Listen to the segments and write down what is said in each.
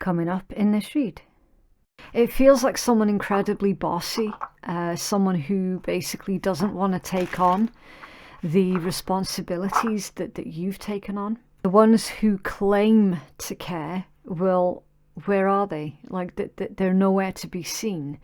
coming up in this read. It feels like someone incredibly bossy, someone who basically doesn't want to take on the responsibilities that you've taken on. The ones who claim to care will, where are they? Like they're nowhere to be seen.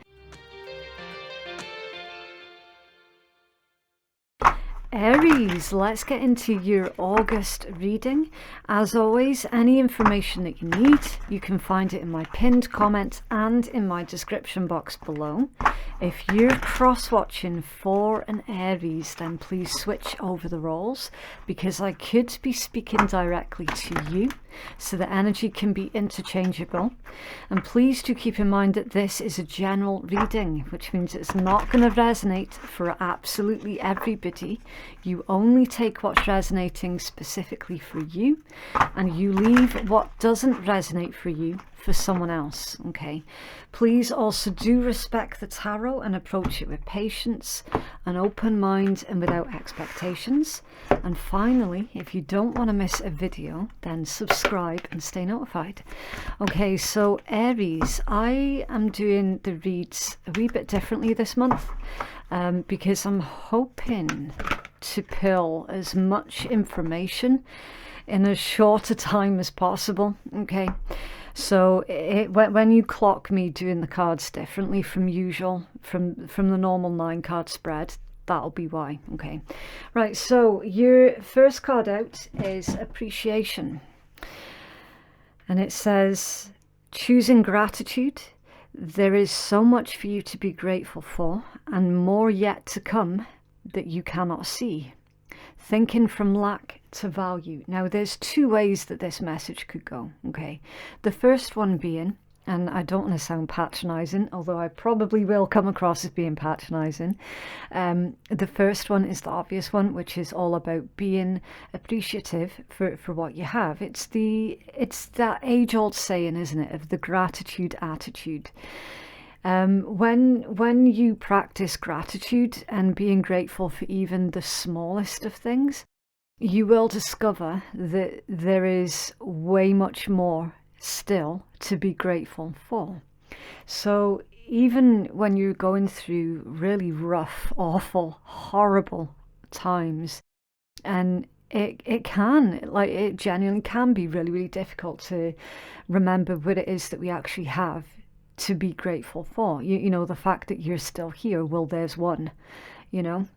Aries, let's get into your August reading. As always, any information that you need, you can find it in my pinned comment and in my description box below. If you're cross-watching for an Aries, then please switch over the roles, because I could be speaking directly to you, so the energy can be interchangeable. And please do keep in mind that this is a general reading, which means it's not going to resonate for absolutely everybody. You only take what's resonating specifically for you, and you leave what doesn't resonate for you for someone else. Okay, please also do respect the tarot and approach it with patience, an open mind, and without expectations. And finally, if you don't want to miss a video, then subscribe and stay notified. Okay, so Aries, I am doing the reads a wee bit differently this month, because I'm hoping to pull as much information in as short a time as possible. Okay, so when you clock me doing the cards differently from usual, from the normal 9 card spread, that'll be why. Okay, right, so your first card out is appreciation, and it says choosing gratitude. There is so much for you to be grateful for, and more yet to come that you cannot see. Thinking from lack to value. Now, there's 2 ways that this message could go. Okay, the first one being, and I don't want to sound patronizing, although I probably will come across as being patronizing. The first one is the obvious one, which is all about being appreciative for what you have. It's that age-old saying, isn't it, of the gratitude attitude. When you practice gratitude and being grateful for even the smallest of things, you will discover that there is way much more still to be grateful for. So even when you're going through really rough, awful, horrible times, and it genuinely can be really, really difficult to remember what it is that we actually have to be grateful for. You know, the fact that you're still here, well, there's one, you know.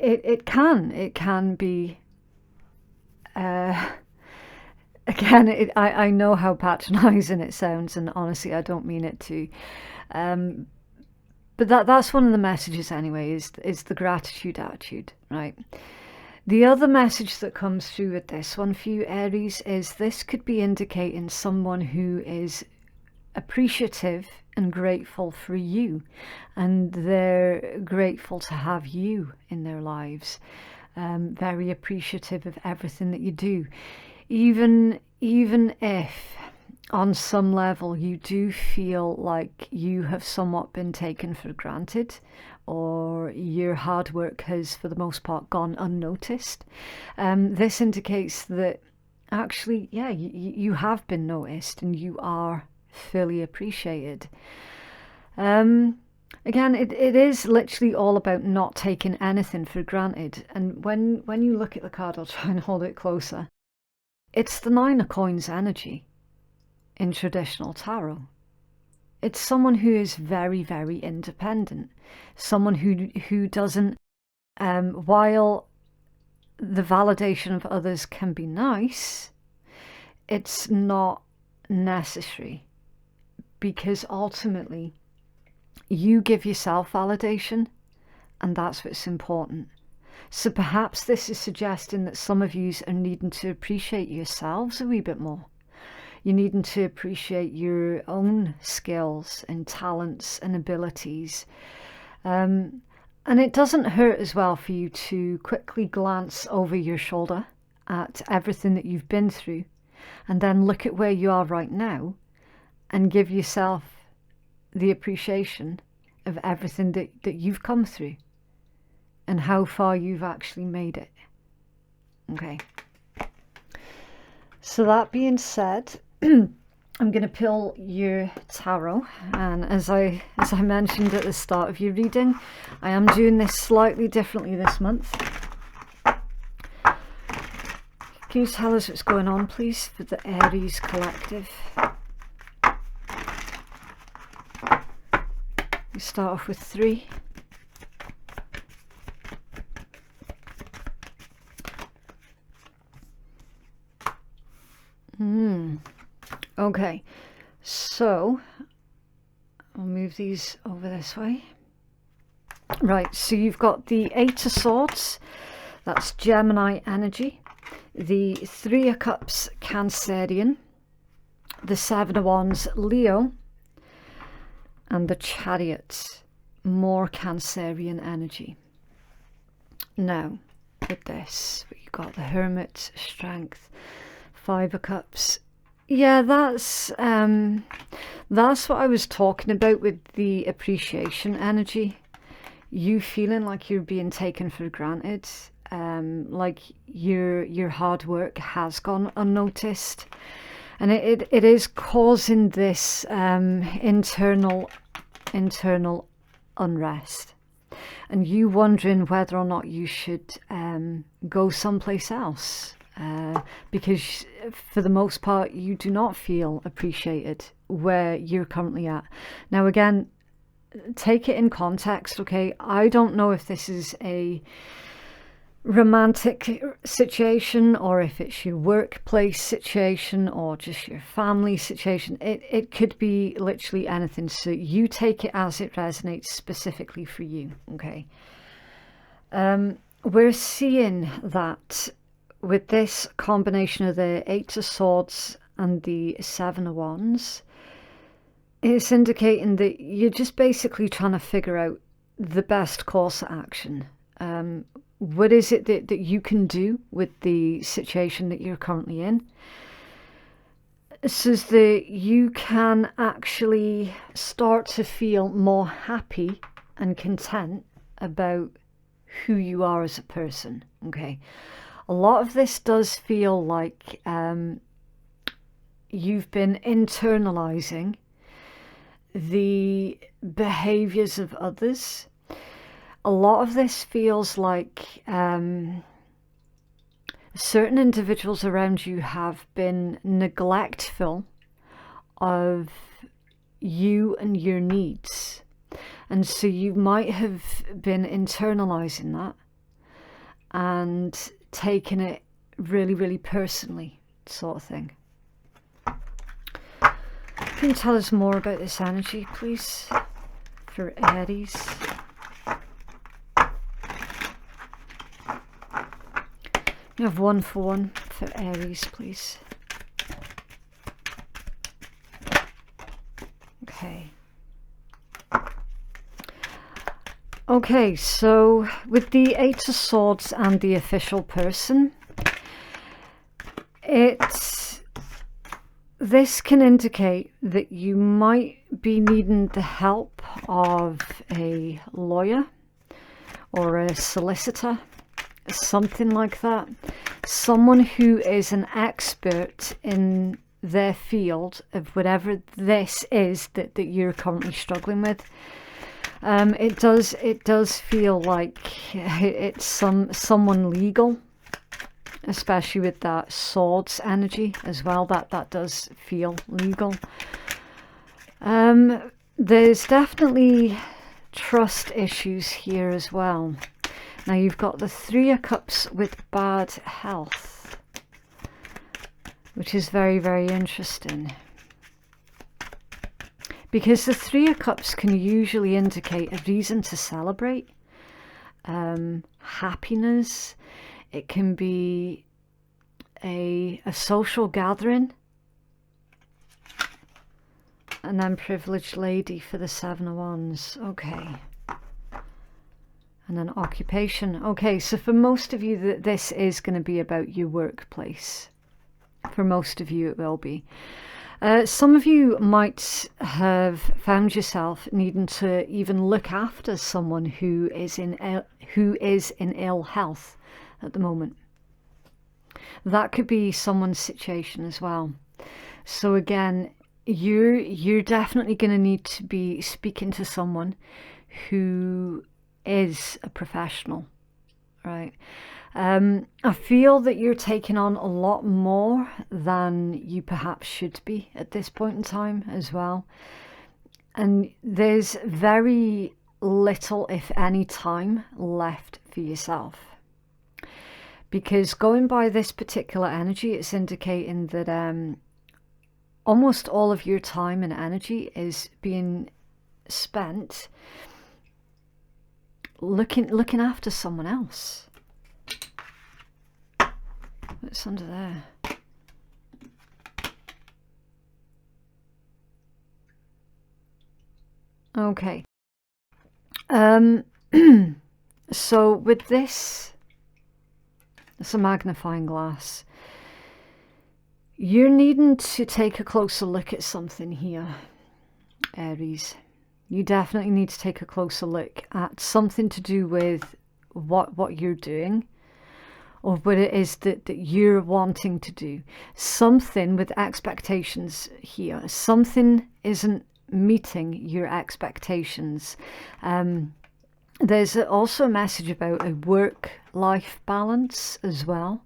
It can be, again, I know how patronizing it sounds, and honestly I don't mean it to, but that's one of the messages anyway, is the gratitude attitude, right? The other message that comes through with this one for you, Aries, is this could be indicating someone who is appreciative and grateful for you, and they're grateful to have you in their lives, very appreciative of everything that you do, even if on some level you do feel like you have somewhat been taken for granted, or your hard work has for the most part gone unnoticed. This indicates that actually, yeah, you have been noticed and you are fully appreciated. Again, it is literally all about not taking anything for granted. And when you look at the card, I'll try and hold it closer. It's the 9 of Coins energy in traditional tarot. It's someone who is very, very independent. Someone who doesn't, while the validation of others can be nice, it's not necessary, because ultimately you give yourself validation, and that's what's important. So perhaps this is suggesting that some of you are needing to appreciate yourselves a wee bit more. You're needing to appreciate your own skills and talents and abilities. And it doesn't hurt as well for you to quickly glance over your shoulder at everything that you've been through, and then look at where you are right now and give yourself the appreciation of everything that you've come through and how far you've actually made it. Okay. So that being said, I'm going to pull your tarot, and as I mentioned at the start of your reading, I am doing this slightly differently this month. Can you tell us what's going on, please, for the Aries collective? We start off with 3. Okay, so I'll move these over this way. Right, so you've got the 8 of Swords, that's Gemini energy, the 3 of Cups, Cancerian, the 7 of Wands, Leo, and the Chariot, more Cancerian energy. Now, with this, you've got the Hermit, Strength, 5 of Cups. Yeah, that's what I was talking about with the appreciation energy. You feeling like you're being taken for granted, like your hard work has gone unnoticed, and it is causing this internal unrest, and you wondering whether or not you should go someplace else. Because for the most part you do not feel appreciated where you're currently at. Now again, take it in context, okay? I don't know if this is a romantic situation or if it's your workplace situation or just your family situation. It could be literally anything, so you take it as it resonates specifically for you, okay? We're seeing that with this combination of the 8 of Swords and the 7 of Wands, it's indicating that you're just basically trying to figure out the best course of action. What is it that you can do with the situation that you're currently in, so that you can actually start to feel more happy and content about who you are as a person, okay? A lot of this does feel like you've been internalizing the behaviors of others. A lot of this feels like certain individuals around you have been neglectful of you and your needs. And so you might have been internalizing that and taking it really, really personally, sort of thing. Can you tell us more about this energy, please, for Aries? You have 1 for 1 for Aries, please. Okay. Okay, so with the 8 of Swords and the official person, this can indicate that you might be needing the help of a lawyer or a solicitor, something like that. Someone who is an expert in their field of whatever this is that you're currently struggling with. It does feel like it's someone legal, especially with that Swords energy as well. That does feel legal. There's definitely trust issues here as well. Now you've got the 3 of Cups with bad health, which is very, very interesting. Because the 3 of Cups can usually indicate a reason to celebrate, happiness. It can be a social gathering. And then privileged lady for the 7 of Wands. Okay. And then occupation. Okay, so for most of you, this is going to be about your workplace. For most of you, it will be. Some of you might have found yourself needing to even look after someone who is in ill health at the moment. That could be someone's situation as well. So again, you're definitely going to need to be speaking to someone who is a professional, right? I feel that you're taking on a lot more than you perhaps should be at this point in time as well. And there's very little, if any, time left for yourself. Because going by this particular energy, it's indicating that almost all of your time and energy is being spent looking after someone else. What's under there? Okay. So with this, it's a magnifying glass. You're needing to take a closer look at something here, Aries. You definitely need to take a closer look at something to do with what you're doing, or what it is that you're wanting to do. Something with expectations here. Something isn't meeting your expectations. There's also a message about a work-life balance as well.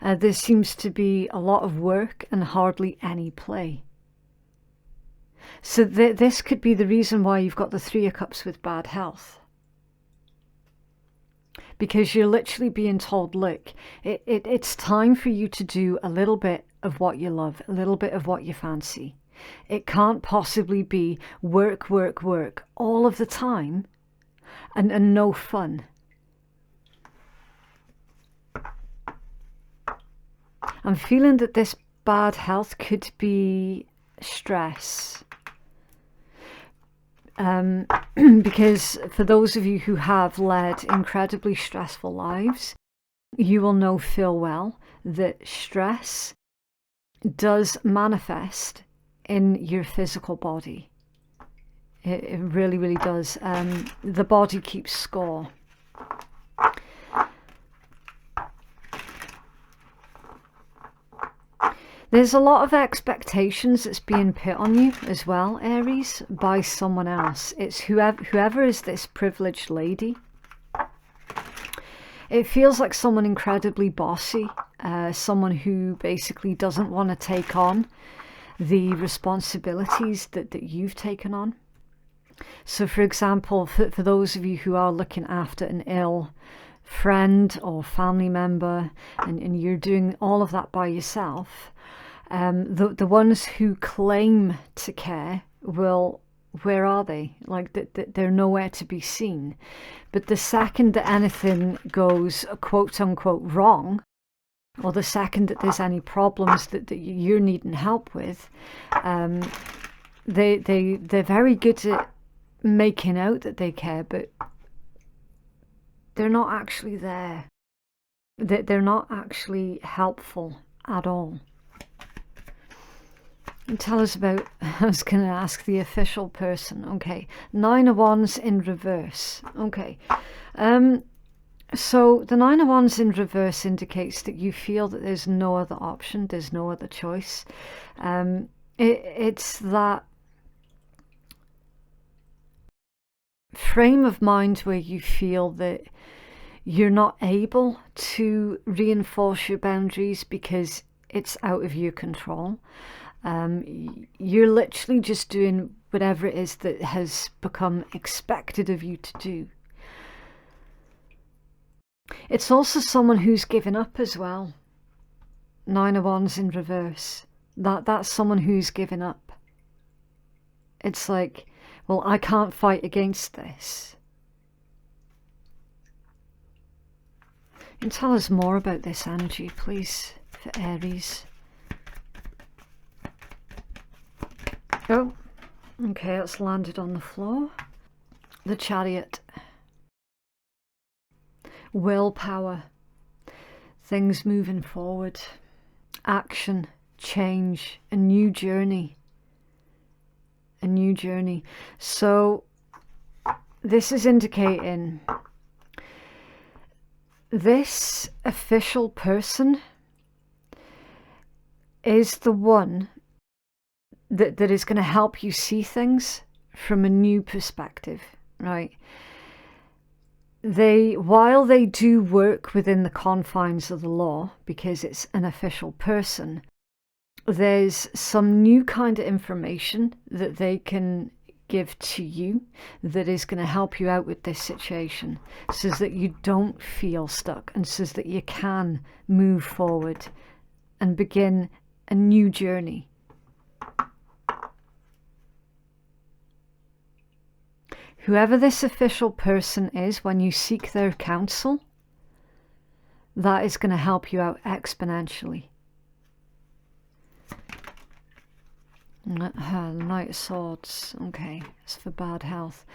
There seems to be a lot of work and hardly any play. So this could be the reason why you've got the Three of Cups with bad health. Because you're literally being told, look, it's time for you to do a little bit of what you love, a little bit of what you fancy. It can't possibly be work, work, work all of the time and no fun. I'm feeling that this bad health could be stress. Because for those of you who have led incredibly stressful lives, you will know full well that stress does manifest in your physical body. It really, really does. The body keeps score. There's a lot of expectations that's being put on you as well, Aries, by someone else. It's whoever is this privileged lady. It feels like someone incredibly bossy, someone who basically doesn't want to take on the responsibilities that you've taken on. So for example, for those of you who are looking after an ill friend or family member, and you're doing all of that by yourself, the ones who claim to care will, where are they? Like they're nowhere to be seen. But the second that anything goes quote unquote wrong, or the second that there's any problems that you're needing help with, they're very good at making out that they care, but they're not actually there. They're not actually helpful at all. And tell us about, I was going to ask the official person. Okay, 9 of Wands in reverse. Okay, so the 9 of Wands in reverse indicates that you feel that there's no other option, there's no other choice. It's that frame of mind where you feel that you're not able to reinforce your boundaries because it's out of your control. You're literally just doing whatever it is that has become expected of you to do. It's also someone who's given up as well. 9 of Wands in reverse. That's someone who's given up. It's like, well, I can't fight against this. And tell us more about this energy, please, for Aries. Oh, okay, it's landed on the floor. The Chariot. Willpower. Things moving forward. Action, change, a new journey. A new journey. So this is indicating this official person is the one that is going to help you see things from a new perspective, right? While they do work within the confines of the law, because it's an official person, there's some new kind of information that they can give to you that is going to help you out with this situation, so that you don't feel stuck, and so that you can move forward and begin a new journey. Whoever this official person is, when you seek their counsel, that is going to help you out exponentially. Knight of Swords. Okay, it's for bad health.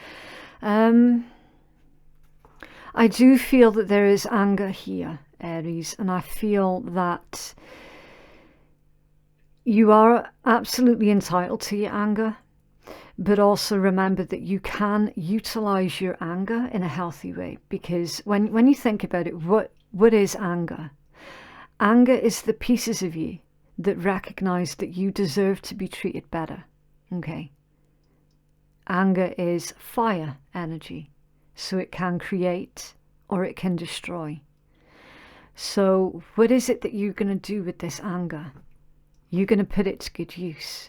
I do feel that there is anger here, Aries, and I feel that you are absolutely entitled to your anger. But also remember that you can utilize your anger in a healthy way, because when you think about it, what is anger? Anger is the pieces of you that recognize that you deserve to be treated better. Okay. Anger is fire energy, so it can create or it can destroy. So what is it that you're going to do with this anger? You're going to put it to good use.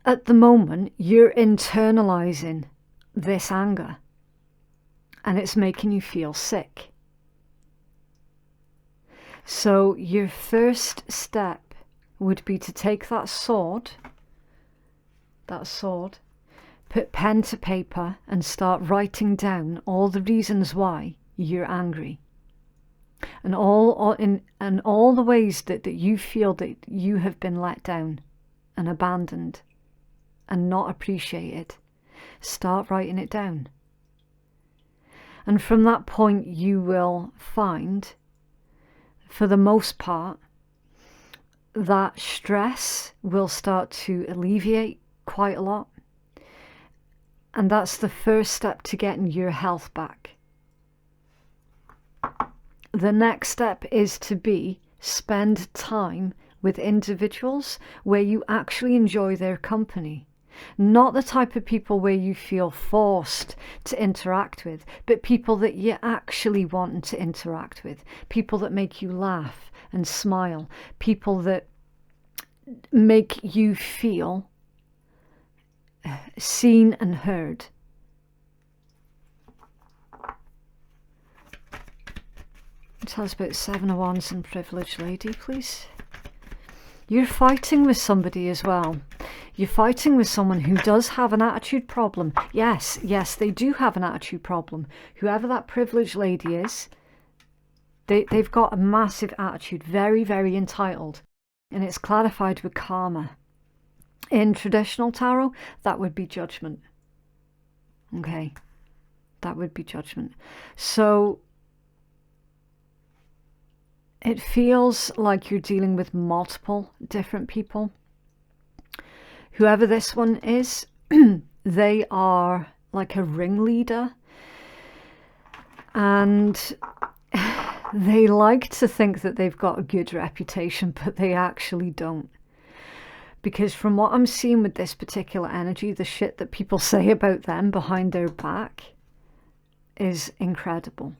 At the moment, you're internalizing this anger, and it's making you feel sick. So your first step would be to take that sword, put pen to paper and start writing down all the reasons why you're angry. And all the ways that you feel that you have been let down and abandoned and not appreciated. Start writing it down. And from that point, you will find, for the most part, that stress will start to alleviate quite a lot. And that's the first step to getting your health back. The next step is to spend time with individuals where you actually enjoy their company. Not the type of people where you feel forced to interact with, but people that you actually want to interact with. People that make you laugh and smile. People that make you feel seen and heard. Tell us about Seven of Wands and Privileged Lady, please. You're fighting with somebody as well. You're fighting with someone who does have an attitude problem. Yes, they do have an attitude problem. Whoever that privileged lady is, they've got a massive attitude, very, very entitled. And it's clarified with karma. In traditional tarot, that would be judgment. Okay, that would be judgment. So it feels like you're dealing with multiple different people. Whoever this one is, they are like a ringleader, and they like to think that they've got a good reputation, but they actually don't. Because from what I'm seeing with this particular energy, the shit that people say about them behind their back is incredible.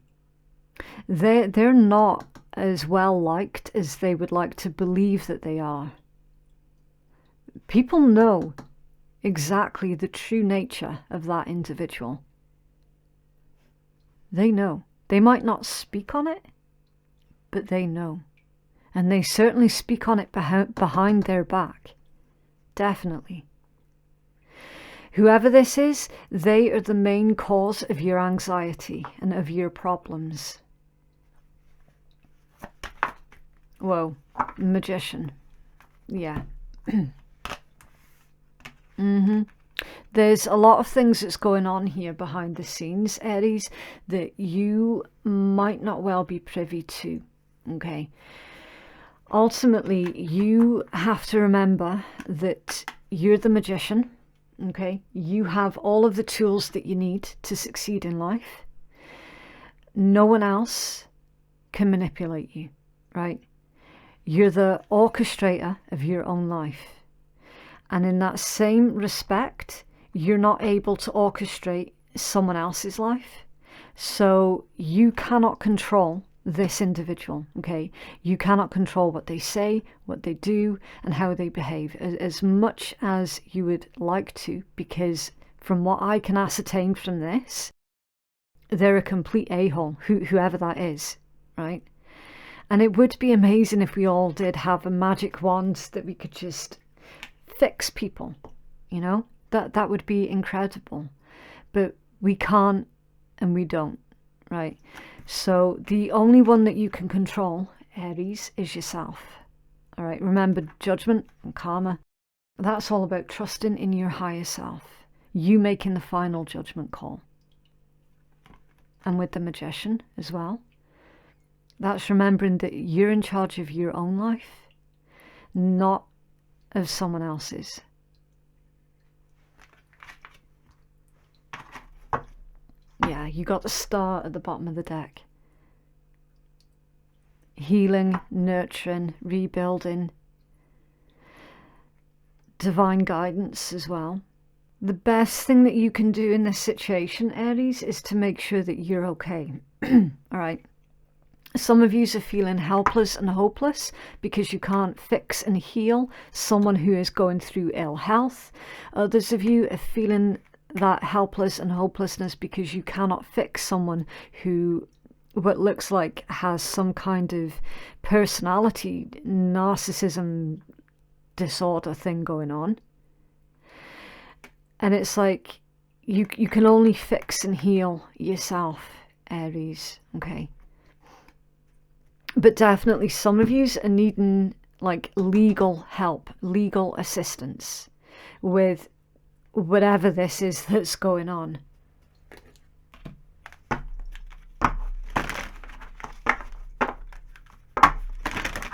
They're not as well liked as they would like to believe that they are. People know exactly the true nature of that individual. They know. They might not speak on it, but they know. And they certainly speak on it behind their back. Definitely. Whoever this is, they are the main cause of your anxiety and of your problems. Whoa, Magician. Yeah. There's a lot of things that's going on here behind the scenes, Aries, that you might not well be privy to. Okay. Ultimately, you have to remember that you're the magician. Okay. You have all of the tools that you need to succeed in life. No one else can manipulate you, right? You're the orchestrator of your own life. And in that same respect, you're not able to orchestrate someone else's life. So you cannot control this individual, okay? You cannot control what they say, what they do, and how they behave as much as you would like to, because from what I can ascertain from this, they're a complete a-hole, whoever that is, right? And it would be amazing if we all did have a magic wand that we could just fix people, you know? That would be incredible. But we can't and we don't, right? So the only one that you can control, Aries, is yourself. All right, remember, judgment and karma, that's all about trusting in your higher self. You making the final judgment call. And with the Magician as well, that's remembering that you're in charge of your own life, not of someone else's. Yeah, you got the Star at the bottom of the deck. Healing, nurturing, rebuilding, divine guidance as well. The best thing that you can do in this situation, Aries, is to make sure that you're okay. All right. Some of you are feeling helpless and hopeless because you can't fix and heal someone who is going through ill health. Others of you are feeling that helpless and hopelessness because you cannot fix someone who what looks like has some kind of personality narcissism disorder thing going on. And it's like you can only fix and heal yourself, Aries, okay? But definitely some of you are needing like legal help, legal assistance with whatever this is that's going on.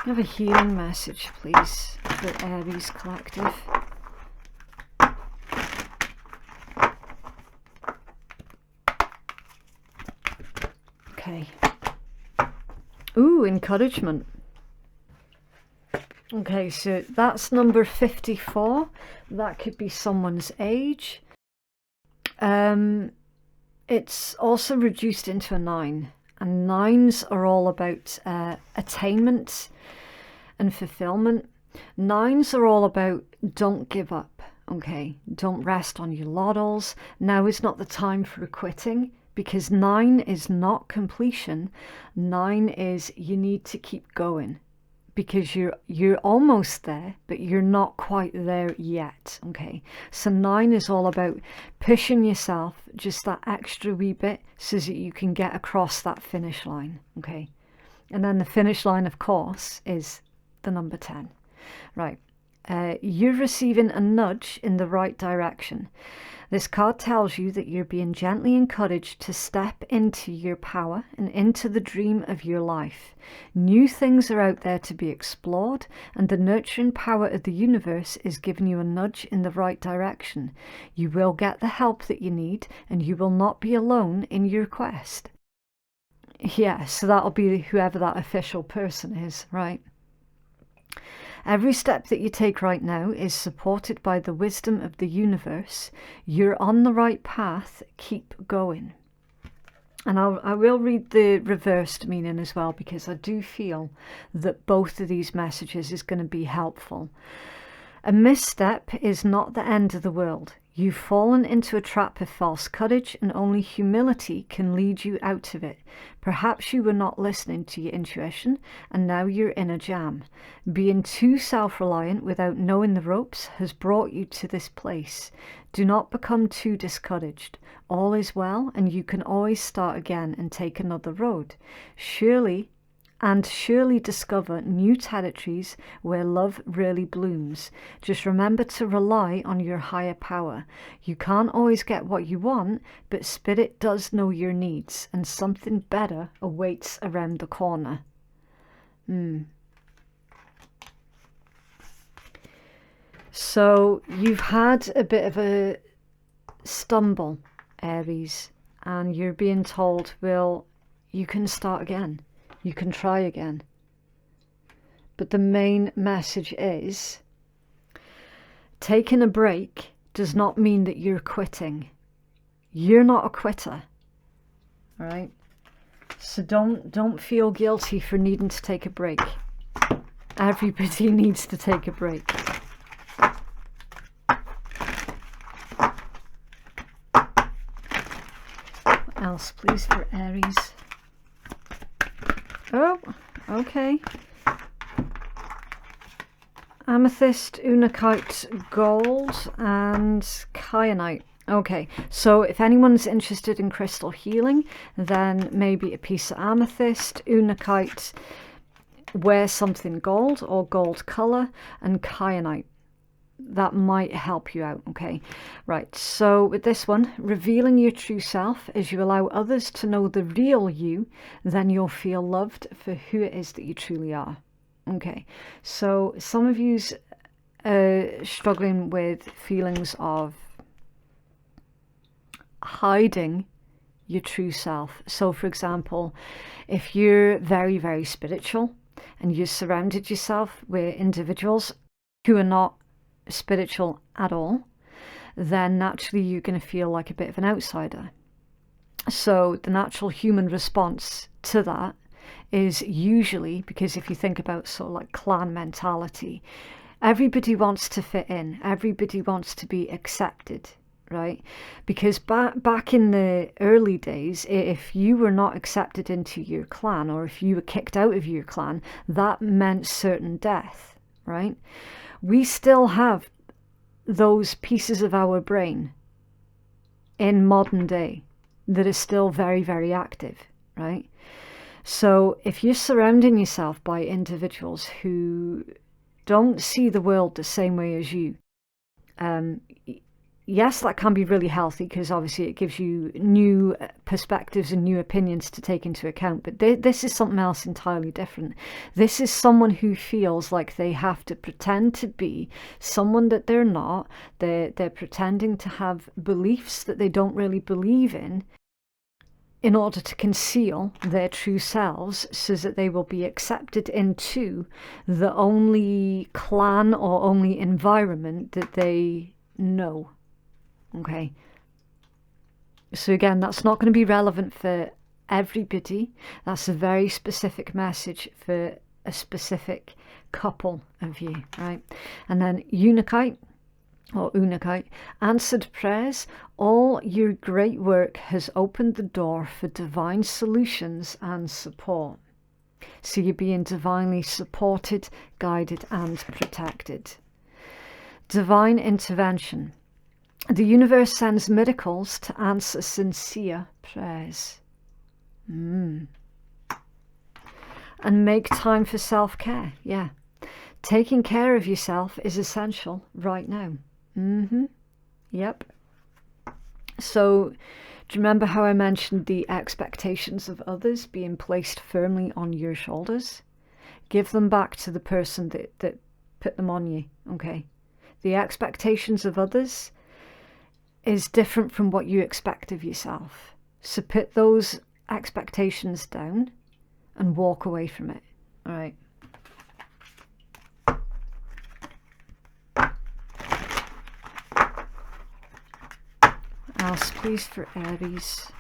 Have a healing message, please, for Aries Collective. Okay. Ooh, encouragement. Okay, so that's number 54. That could be someone's age. It's also reduced into a 9. And 9s are all about attainment and fulfillment. 9s are all about don't give up, okay? Don't rest on your laurels. Now is not the time for quitting, because 9 is not completion. 9 is you need to keep going, because you're almost there, but you're not quite there yet, okay? So 9 is all about pushing yourself just that extra wee bit so that you can get across that finish line, okay? And then the finish line, of course, is the number 10, right? You're receiving a nudge in the right direction. This card tells you that you're being gently encouraged to step into your power and into the dream of your life. New things are out there to be explored, and the nurturing power of the universe is giving you a nudge in the right direction. You will get the help that you need, and you will not be alone in your quest. Yeah, so that'll be whoever that official person is, right? Every step that you take right now is supported by the wisdom of the universe. You're on the right path. Keep going. And I will read the reversed meaning as well, because I do feel that both of these messages is going to be helpful. A misstep is not the end of the world. You've fallen into a trap of false courage, and only humility can lead you out of it. Perhaps you were not listening to your intuition, and now you're in a jam. Being too self-reliant without knowing the ropes has brought you to this place. Do not become too discouraged. All is well, and you can always start again and take another road. Surely discover new territories where love really blooms. Just remember to rely on your higher power. You can't always get what you want, but Spirit does know your needs, and something better awaits around the corner. So you've had a bit of a stumble, Aries, and you're being told, well, you can start again. You can try again. But the main message is Taking a break does not mean that you're quitting. You're not a quitter. All right? So don't feel guilty for needing to take a break. Everybody needs to take a break. What else, please, for Aries? Oh, okay. Amethyst, unakite, gold, and kyanite. Okay, so if anyone's interested in crystal healing, then maybe a piece of amethyst, unakite, wear something gold or gold color, and kyanite. That might help you out, okay? Right, so with this one, revealing your true self, as you allow others to know the real you, then you'll feel loved for who it is that you truly are. Okay, so some of you's struggling with feelings of hiding your true self. So for example, if you're very, very spiritual and you surrounded yourself with individuals who are not spiritual at all, then naturally you're going to feel like a bit of an outsider. So the natural human response to that is usually, because if you think about sort of like clan mentality, everybody wants to fit in, everybody wants to be accepted, right? Because back in the early days, if you were not accepted into your clan, or if you were kicked out of your clan, that meant certain death, right? We still have those pieces of our brain in modern day that are still very, very active, right? So if you're surrounding yourself by individuals who don't see the world the same way as you, yes, that can be really healthy, because obviously it gives you new perspectives and new opinions to take into account. But this is something else entirely different. This is someone who feels like they have to pretend to be someone that they're not. They're pretending to have beliefs that they don't really believe in order to conceal their true selves, so that they will be accepted into the only clan or only environment that they know. Okay, so again, that's not going to be relevant for everybody. That's a very specific message for a specific couple of you, right? And then unakite, or unakite, answered prayers. All your great work has opened the door for divine solutions and support. So you're being divinely supported, guided, and protected. Divine intervention. The universe sends miracles to answer sincere prayers. And make time for self-care. Yeah. Taking care of yourself is essential right now. Yep. So, do you remember how I mentioned the expectations of others being placed firmly on your shoulders? Give them back to the person that put them on you, okay? The expectations of others is different from what you expect of yourself. So put those expectations down and walk away from it. All right. Else, please, for Aries.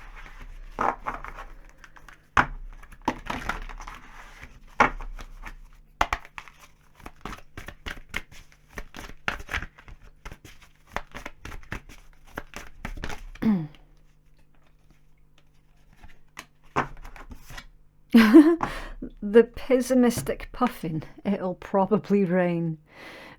The pessimistic puffin. It'll probably rain.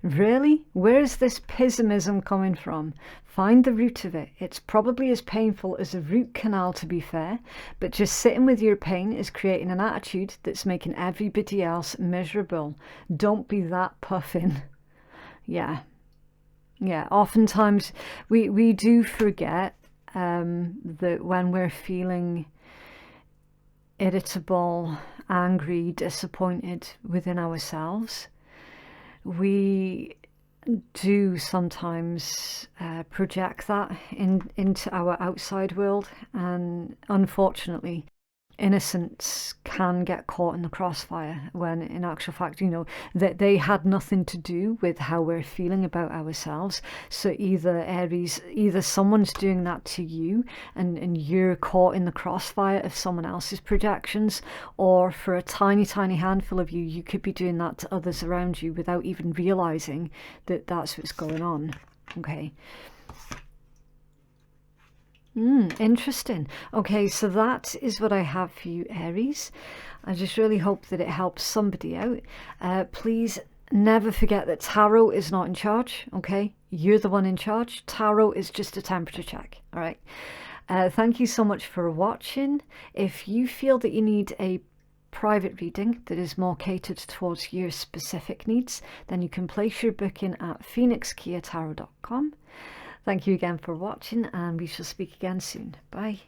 Really? Where is this pessimism coming from? Find the root of it. It's probably as painful as a root canal, to be fair, but just sitting with your pain is creating an attitude that's making everybody else miserable. Don't be that puffin. Yeah. Oftentimes we do forget that when we're feeling irritable, angry, disappointed within ourselves, we do sometimes project that into our outside world, and unfortunately innocence can get caught in the crossfire, when in actual fact, you know, that they had nothing to do with how we're feeling about ourselves. So either Aries, either someone's doing that to you and you're caught in the crossfire of someone else's projections, or for a tiny handful of you, you could be doing that to others around you without even realizing that that's what's going on. Okay. Interesting. Okay, so that is what I have for you, Aries. I just really hope that it helps somebody out. Please never forget that tarot is not in charge, okay? You're the one in charge. Tarot is just a temperature check, all right? Thank you so much for watching. If you feel that you need a private reading that is more catered towards your specific needs, then you can place your booking at phoenixkeiatarot.com. Thank you again for watching, and we shall speak again soon. Bye.